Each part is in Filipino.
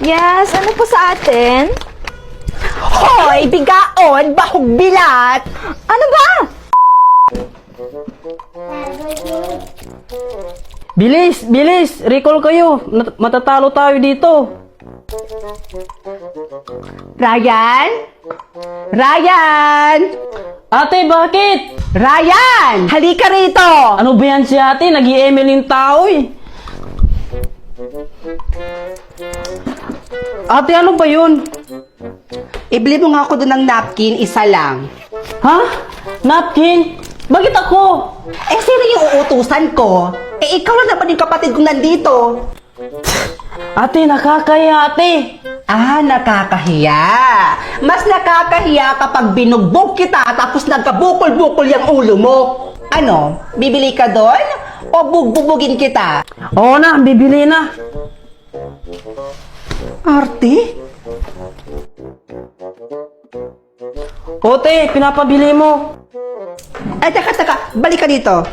Yes, ano po sa atin? Hoy, bigaon, bahog bilat! Ano ba? Bilis! Bilis! Recall kayo! Matatalo tayo dito! Ryan? Ryan! Ate, bakit? Ryan! Halika rito! Ano ba yan si ate? Nag-i-email yung tao eh! Ate, ano ba yun? Ibili mo nga ako doon ng napkin, isa lang. Ha? Napkin? Bakit ako? Eh, sino yung uutusan ko? Eh, ikaw lang naman yung kapatid kong nandito. Ate, nakakaya ate! Ah, nakakahiya. Mas nakakahiya kapag binugbog kita tapos nagkabukol-bukol yung ulo mo. Ano, bibili ka doon? O bugbubugin kita? Oo na, bibili na! Arte? Ote, pinapabili mo! Eh, teka, balik ka dito.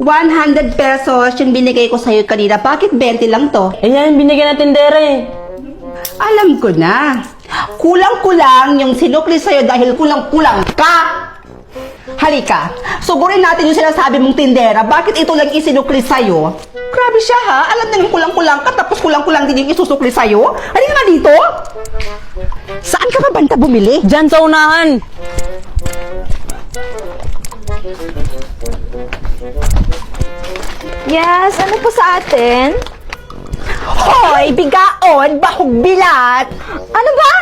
100 pesos yung binigay ko sa'yo kanina. Bakit 20 lang to? Eh yan, binigyan ng tindere! Alam ko na. Kulang-kulang yung sinukli sa'yo dahil kulang-kulang ka. Halika, sugurin natin yung sinasabi mong tindera. Bakit ito lang isinukli sa'yo? Grabe siya ha. Alam na yung kulang-kulang ka tapos kulang-kulang din yung isusukli sa'yo. Halika nga dito. Saan ka ba banta bumili? Diyan sa unahan! Yes, ano po sa atin? Hoy, bigaon, bahog bilat! Ano ba?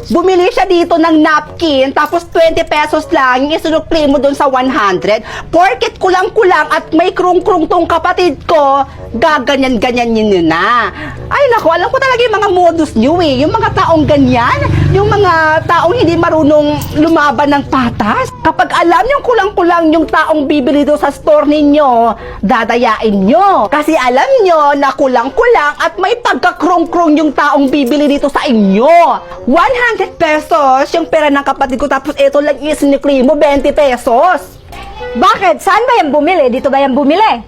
Bumili siya dito ng napkin, tapos 20 pesos lang yung isinukli mo dun sa 100. Porket kulang-kulang at may krung-krung tong kapatid ko, gaganyan-ganyan yun na. Ay nako, alam ko talaga yung mga modus nyo eh. Yung mga taong ganyan, yung mga taong hindi marunong lumaban ng patas. Kapag alam yung kulang-kulang yung taong bibili doon sa store ninyo, dadayain nyo. Kasi alam nyo na kulang-kulang at may pagkakrong-krong yung taong bibili dito sa inyo. 100 pesos yung pera ng kapatid ko tapos ito lang isinikli mo 20 pesos. Bakit? Saan ba yan bumili? Dito ba yan bumili?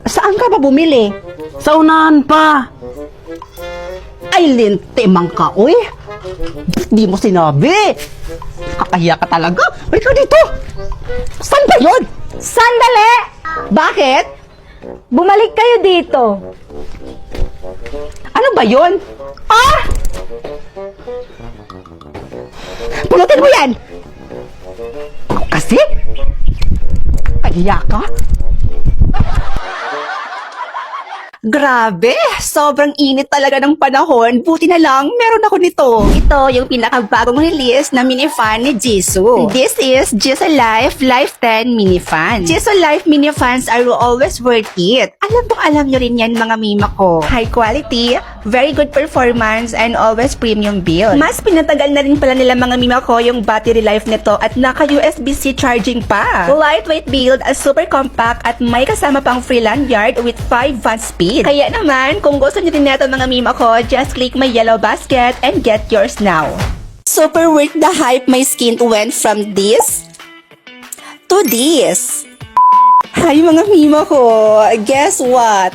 Saan ka ba bumili? Sa unahan pa! Ay, lintimang ka, uy. Di mo sinabi. Kakahiya ka talaga. Uy, ka dito. Saan ba yun? Sandali! Bakit? Bumalik kayo dito. Ano ba yun? Ah! Pulutin mo yan! Ako kasi? Kahiya ka? Grabe! Sobrang init talaga ng panahon. Buti na lang, meron ako nito. Ito yung pinakabagong release na minifan ni Jisoo. This is Jisoo Life Life 10 Minifan. Jisoo Life Minifans are always worth it. Alam nyo rin yan mga mima ko. High quality, very good performance, and always premium build. Mas pinatagal na rin pala nila mga mima ko yung battery life nito at naka USB-C charging pa. Lightweight build, super compact at may kasama pang free lanyard with 5 watt speed. Kaya naman, kung gusto nyo din neto mga mima ko, just click my yellow basket and get yours now. Super worth the hype my skin went from this to this. Hi mga mima ko, guess what?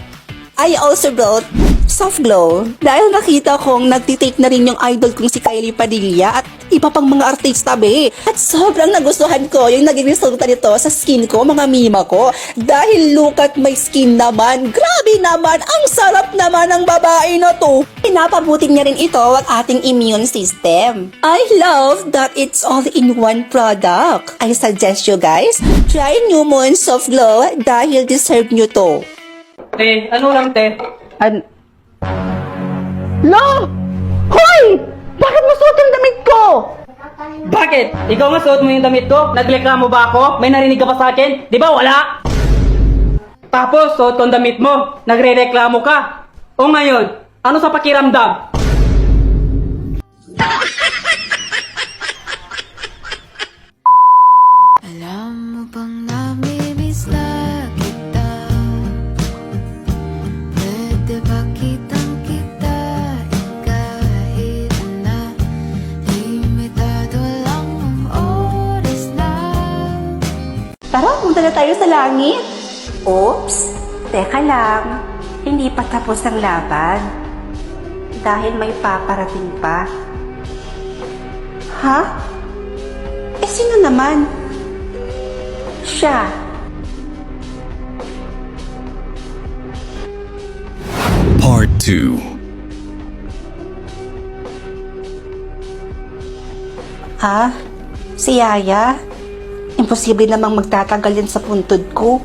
I also brought Soft Glow dahil nakita kong nagtitake na rin yung idol kong si Kylie Padilla at iba pang mga artista be. At sobrang nagustuhan ko yung naging resulta nito sa skin ko mga mima ko dahil look at my skin naman. Grabe naman, ang sarap naman ng babae na to. Pinapabuti niya rin ito ang ating immune system. I love that it's all in one product. I suggest you guys, try New Moon Soft Glow dahil deserve nyo to. Te, ano lang te? Lo! Hoy! Bakit mo suot yung damit ko? Bakit? Ikaw nga suot mo yung damit ko? Nagreklamo ba ako? May narinig ka ba sa akin? Di ba wala? Tapos, suot ko ang damit mo. Nagre-reklamo ka. O ngayon, ano sa pakiramdam? Alam mo bang namimiss na kita? Pwede ba kitang-kita kahit na limitado lang ang oras na? Tara, punta na tayo sa langit. Oops, teka lang. Hindi pa tapos ang laban. Dahil may paparating pa. Ha? Eh, sino naman? Siya. Part 2. Ha? Si Yaya? Imposible namang magtatagal yan sa puntod ko.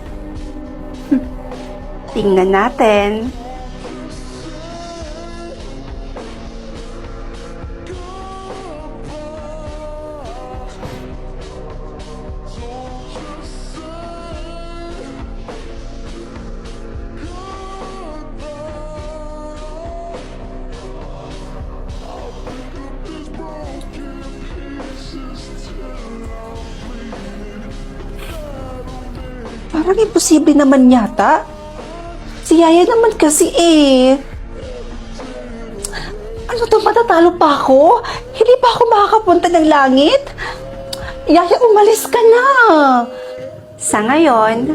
Tingnan natin. Parang imposible naman yata. Si Yaya naman kasi eh. Ano to, matatalo pa ako? Hindi pa ako makakapunta ng langit? Yaya, umalis ka na. Sa ngayon,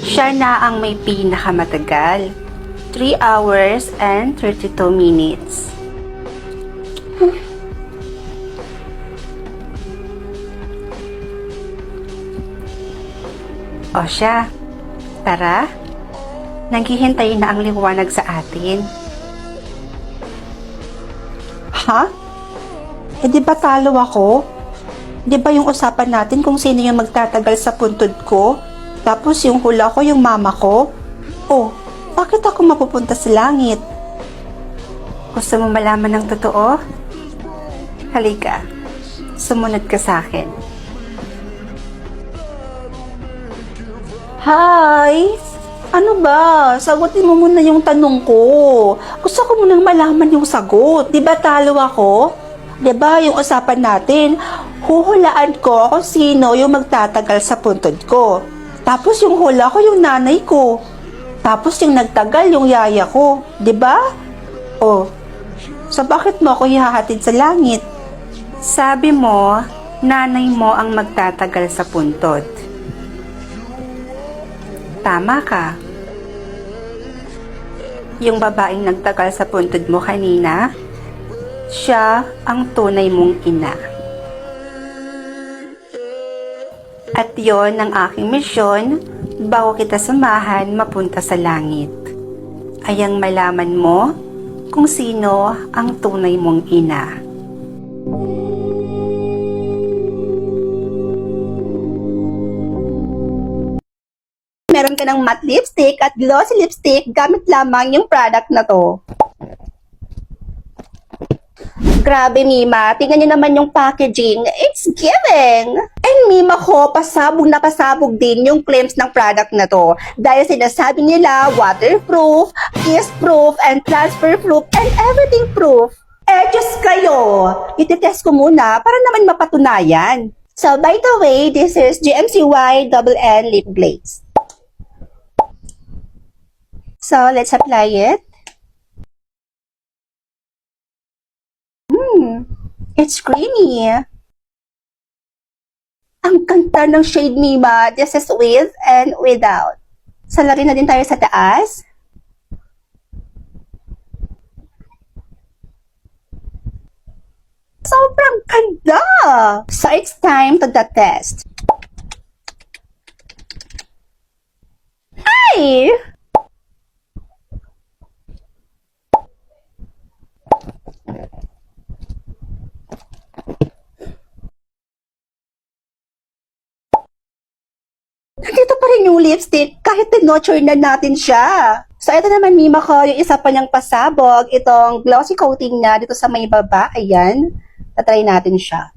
siya na ang may pinakamatagal. 3 hours and 32 minutes. O siya, tara. Naghihintay na ang liwanag sa atin. Ha? Eh di ba talo ako? Di ba yung usapan natin kung sino yung magtatagal sa puntod ko? Tapos yung hula ko yung mama ko? Oh, bakit ako mapupunta sa langit? Gusto mo malaman ng totoo? Halika, sumunod ka sa akin. Hi! Ano ba? Sagutin mo muna yung tanong ko. Gusto ko munang malaman yung sagot. Di ba talo ako? Di ba yung usapan natin, huhulaan ko kung sino yung magtatagal sa puntod ko. Tapos yung hula ko yung nanay ko. Tapos yung nagtagal yung yaya ko. Di ba? Oh, so bakit mo ako ihahatid sa langit? Sabi mo, nanay mo ang magtatagal sa puntod. Tama ka. Yung babaeng nagtagal sa puntod mo kanina, siya ang tunay mong ina. At yon ang aking misyon bago kita samahan mapunta sa langit. Ayang malaman mo kung sino ang tunay mong ina. Meron ka ng matte lipstick at glossy lipstick, gamit lamang yung product na to. Grabe, Mima. Tingnan niyo naman yung packaging. It's giving! And Mima ko, pasabog na pasabog din yung claims ng product na to. Dahil sinasabi nila, waterproof, kiss-proof, and transfer-proof, and everything-proof. Eh, Diyos kayo! Ititest ko muna para naman mapatunayan. So, by the way, this is GMCY Double N Lip Glaze. So, let's apply it. It's creamy. Ang ganda ng shade, Mima. This is with and without. Salari na din tayo sa taas. Sobrang ganda! So, it's time to the test. Hi! Nandito pa rin yung lipstick kahit tinotcher na natin siya. So, ito naman, Mima ko, yung isa pa niyang pasabog, itong glossy coating na dito sa may baba. Ayan. Tatry natin siya.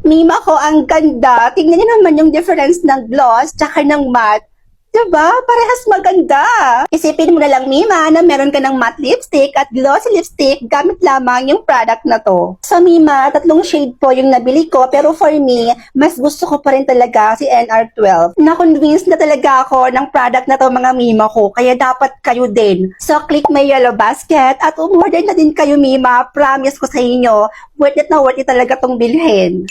Mima ko, ang ganda. Tingnan niyo naman yung difference ng gloss tsaka ng matte. Diba? Parehas maganda. Isipin mo na lang, Mima, na meron ka ng matte lipstick at glossy lipstick gamit lamang yung product na to. So, Mima, 3 shade po yung nabili ko, pero for me, mas gusto ko pa rin talaga si NR12. Na-convince na talaga ako ng product na to, mga Mima ko, kaya dapat kayo din. So, click my yellow basket at umorder na din kayo, Mima. Promise ko sa inyo, worth it na worth it talaga tong bilhin.